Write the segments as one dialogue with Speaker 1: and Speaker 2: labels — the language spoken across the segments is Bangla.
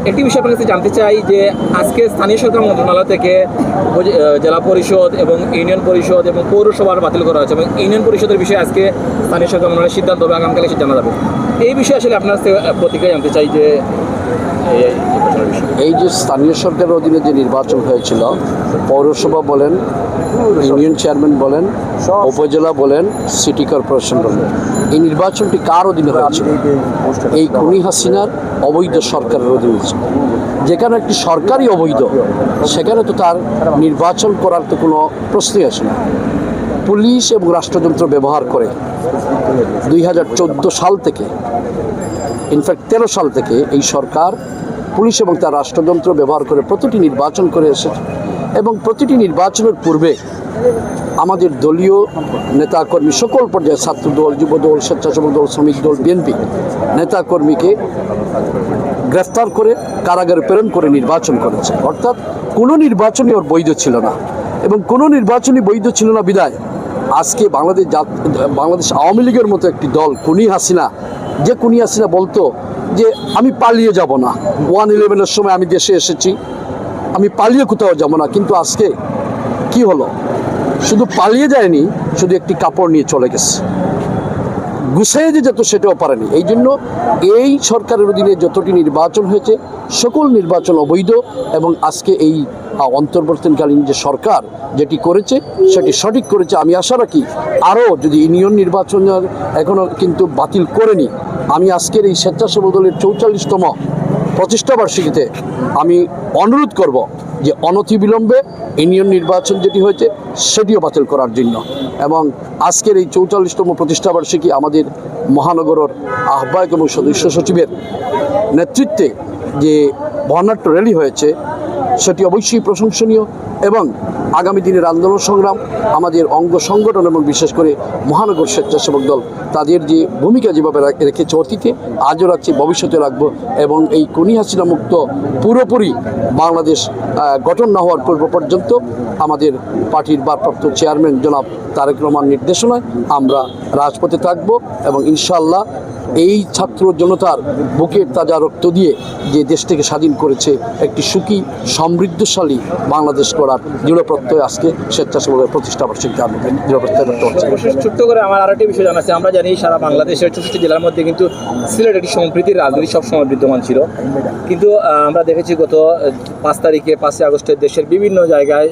Speaker 1: একটি বিষয় আপনার কাছে জানতে চাই যে আজকে স্থানীয় সরকার মন্ত্রণালয় থেকে জেলা পরিষদ এবং ইউনিয়ন পরিষদ এবং পৌরসভার বাতিল করা হয়েছে এবং ইউনিয়ন পরিষদের বিষয়ে আজকে স্থানীয় সরকার মন্ত্রণালয়ের সিদ্ধান্ত হবে, আগামীকালে সেটা জানা যাবে। এই বিষয়ে আসলে আপনার প্রতিক্রিয়া জানতে চাই যে
Speaker 2: এই যে স্থানীয় সরকারের অধীনে যে নির্বাচন হয়েছিল, পৌরসভা বলেন, ইউনিয়ন চেয়ারম্যান বলেন, উপজেলা বলেন, সিটি কর্পোরেশন বলেন, এই নির্বাচনটি কার অধীনে হয়েছিল? এই খুনি হাসিনার অবৈধ সরকারের অধীনে ছিল। যেখানে একটি সরকারই অবৈধ, সেখানে তো তার নির্বাচন করার তো কোনো প্রশ্নই আসে না। পুলিশ এবং রাষ্ট্রযন্ত্র ব্যবহার করে 2014 সাল থেকে, ইনফ্যাক্ট 13 সাল থেকে এই সরকার পুলিশ এবং তার রাষ্ট্রযন্ত্র ব্যবহার করে প্রতিটি নির্বাচন করে এসেছে এবং প্রতিটি নির্বাচনের পূর্বে আমাদের দলীয় নেতাকর্মী সকল পর্যায়ে, ছাত্রদল, যুবদল, স্বেচ্ছাসেবক দল, শ্রমিক দল, বিএনপি নেতাকর্মীকে গ্রেফতার করে কারাগারে প্রেরণ করে নির্বাচন করেছে। অর্থাৎ কোনো নির্বাচনই ওর বৈধ ছিল না এবং কোনো নির্বাচনই বৈধ ছিল না বিদায় আজকে বাংলাদেশ আওয়ামী লীগের মতো একটি দল, খুনি হাসিনা, যে খুনি হাসিনা বলতো যে আমি পালিয়ে যাব না, 1/11-এর সময় আমি দেশে এসেছি, আমি পালিয়ে কোথাও যাব না, কিন্তু আজকে কি হলো? শুধু পালিয়ে যায়নি, শুধু একটি কাপড় নিয়ে চলে গেছে, গুছিয়ে যে যেত সেটাও পারেনি। এই জন্য এই সরকারের অধীনে যতটি নির্বাচন হয়েছে সকল নির্বাচন অবৈধ এবং আজকে এই অন্তর্বর্তীকালীন যে সরকার যেটি করেছে সেটি সঠিক করেছে। আমি আশা রাখি আরও যদি ইউনিয়ন নির্বাচন এখনও কিন্তু বাতিল করেনি, আমি আজকের এই স্বেচ্ছাসেবক দলের 44তম প্রতিষ্ঠাবার্ষিকীতে আমি অনুরোধ করব যে অনতিবিলম্বে ইউনিয়ন নির্বাচন যেটি হয়েছে সেটিও বাতিল করার জন্য। এবং আজকের এই 44তম প্রতিষ্ঠাবার্ষিকী আমাদের মহানগরের আহ্বায়ক এবং সদস্য সচিবের নেতৃত্বে যে বর্ণাঢ্য র্যালি হয়েছে সেটি অবশ্যই প্রশংসনীয় এবং আগামী দিনের আন্দোলন সংগ্রাম আমাদের অঙ্গ সংগঠন এবং বিশেষ করে মহানগর স্বেচ্ছাসেবক দল তাদের যে ভূমিকা যেভাবে রেখেছে অতীতে, আজও রাখছে, ভবিষ্যতে রাখবো এবং এই খুনি হাসিনা মুক্ত পুরোপুরি বাংলাদেশ গঠন না হওয়ার পূর্ব পর্যন্ত আমাদের পার্টির ভারপ্রাপ্ত চেয়ারম্যান জনাব তারেক রহমান নির্দেশনায় আমরা রাজপথে থাকব এবং ইনশাআল্লাহ এই ছাত্র জনতার বুকের তাজা রক্ত দিয়ে যে দেশটিকে স্বাধীন করেছে একটি সুখী সমৃদ্ধশালী বাংলাদেশ করার দৃঢ় প্রত্যয় আজকে স্বেচ্ছাসেবকের প্রতিষ্ঠাবার্ষিকীতে আমি দৃঢ় প্রত্যয় ব্যক্ত করছি।
Speaker 1: ছোট্ট করে আমার আরেকটি বিষয় জানা আছে, আমরা জানি সারা বাংলাদেশের 64 জেলার মধ্যে কিন্তু সিলেট একটি সম্প্রীতির রাজনীতি সবসময় বিদ্যমান ছিল, কিন্তু আমরা দেখেছি গত 5 তারিখে 5 আগস্টের দেশের বিভিন্ন জায়গায়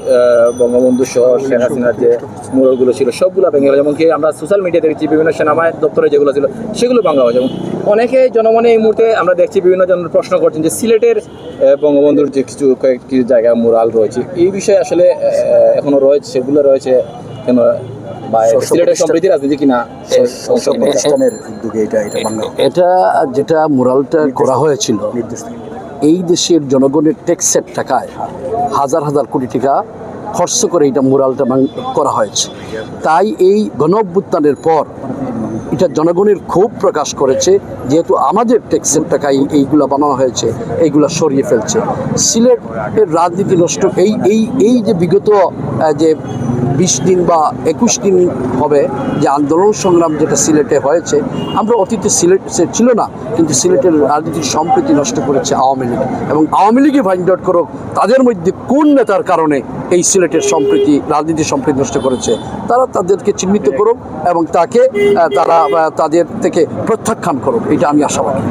Speaker 1: বঙ্গবন্ধু সহ শেখ হাসিনার যে মোড়লগুলো ছিল সবগুলো ভেঙে গেল, যেমনকি আমরা সোশ্যাল মিডিয়াতে দেখছি বিভিন্ন সেনাবাহিনী দপ্তরে যেগুলো ছিল সেগুলো ভাঙা হয়েছে। অনেকে জনমনে এই মুহূর্তে আমরা দেখছি বিভিন্ন জন প্রশ্ন করছেন যে সিলেটের বঙ্গবন্ধুর যে কয়েকটি জায়গায় মোরাল রয়েছে এই বিষয়ে আসলে এখনো রয়েছে, সেগুলো রয়েছে কেন বা সিলেটের সমৃদ্ধি রাজনীতি কিনা?
Speaker 2: এটা যেটা মোরালটা করা হয়েছিল এই দেশের জনগণের ট্যাক্সের টাকায় হাজার হাজার কোটি টাকা খরচ করে এটা মোরালটা করা হয়েছে। তাই এই গণ-অভ্যুত্থানের পর এটা জনগণের ক্ষোভ প্রকাশ করেছে, যেহেতু আমাদের ট্যাক্সের টাকায় এইগুলা বানানো হয়েছে, এইগুলা সরিয়ে ফেলছে। সিলেটের রাজনীতি নষ্ট এই যে বিগত যে 20 দিন বা 21 দিন হবে যে আন্দোলন সংগ্রাম যেটা সিলেটে হয়েছে, আমরা অতীতে সিলেট ছিল না, কিন্তু সিলেটের রাজনীতির সম্প্রীতি নষ্ট করেছে আওয়ামী লীগ এবং আওয়ামী লীগে ফাইন্ড আউট করুক তাদের মধ্যে কোন নেতার কারণে এই সিলেটের সম্প্রীতি রাজনীতির সম্প্রীতি নষ্ট করেছে, তারা তাদেরকে চিহ্নিত করুক এবং তাকে তাদের থেকে প্রত্যাখ্যান করুক, এটা আমি আশাবাদী।